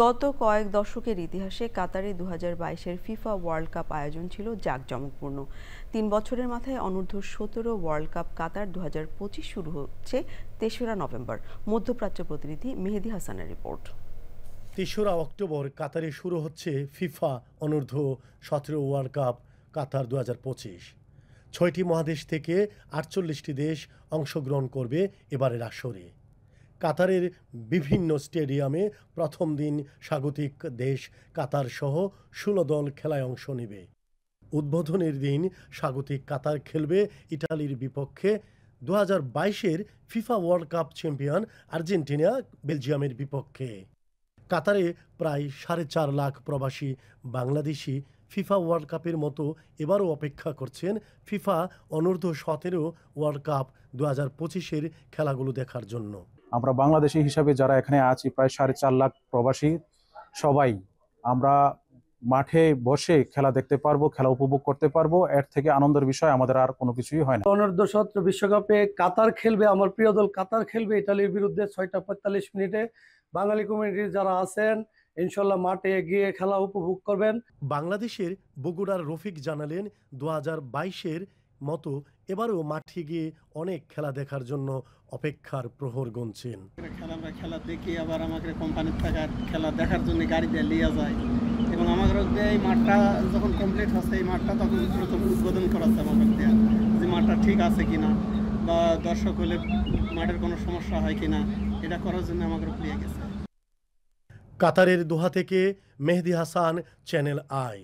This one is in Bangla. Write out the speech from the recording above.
গত কয়েক দশকের ইতিহাসে কাতারে 2022-এর ফিফা ওয়ার্ল্ড কাপ আয়োজন ছিল জাঁকজমকপূর্ণ। 3 বছরের মাথায় অনূর্ধ্ব-17 ওয়ার্ল্ড কাপ কাতার 2025 শুরু হচ্ছে 3রা নভেম্বর। মধ্যপ্রাচ্য প্রতিনিধি মেহেদী হাসানের রিপোর্ট। 3রা অক্টোবর কাতারে শুরু হচ্ছে ফিফা অনূর্ধ্ব-17 ওয়ার্ল্ড কাপ কাতার 2025। 6টি মহাদেশ থেকে 48টি দেশ অংশগ্রহণ করবে এবারের আসরে। কাতারের বিভিন্ন স্টেডিয়ামে প্রথম দিন স্বাগতিক দেশ কাতার সহ 16 দল খেলায় অংশ নেবে। উদ্বোধনের দিন স্বাগতিক কাতার খেলবে ইটালির বিপক্ষে। 2022-এর FIFA World Cup champion Argentina বেলজিয়ামের বিপক্ষে। কাতারে প্রায় 4.5 লাখ প্রবাসী বাংলাদেশি ফিফা ওয়ার্ল্ড কাপের মতো এবারও অপেক্ষা করছেন ফিফা অনূর্ধ্ব-17 ওয়ার্ল্ড কাপ 2025-এর খেলাগুলো দেখার জন্য। আমরা বাংলাদেশি হিসাবে যারা এখানে আছি প্রায় 4.5 লাখ প্রবাসী, সবাই আমরা মাঠে বসে খেলা দেখতে পারবো, খেলা উপভোগ করতে পারবো। এর থেকে আনন্দের বিষয় আমাদের আর কোনো কিছুই হয় না। অনূর্ধ্ব-17 বিশ্বকাপে কাতার খেলবে, আমার প্রিয় দল কাতার খেলবে ইটালির বিরুদ্ধে 6টা 45 মিনিটে। বাঙালি কমিউনিটির যারা আছেন ইনশাল্লাহ মাঠে গিয়ে খেলা উপভোগ করবেন। বাংলাদেশের বগুড়ার রফিক জানালেন 2022-এর মতো এবারও মাঠে গিয়ে অনেক খেলা দেখার জন্য অপেক্ষার প্রহর গুনছেন। খেলা দেখি, আবার আমাকে কোম্পানির থেকে খেলা দেখার জন্য গাড়ি দিয়ে নিয়ে যায় এবং আমাদের এই মাঠটা যখন কমপ্লিট হচ্ছে এই মাঠটা তখন প্রথম উদ্বোধন করা হচ্ছে আমাদের দেওয়া যে মাঠটা ঠিক আছে কিনা বা দর্শক হলে মাঠের কোনো সমস্যা হয় কিনা এটা করার জন্য আমাদের নিয়ে গেছে। কাতারের দোহা থেকে মেহেদী হাসান, চ্যানেল আই।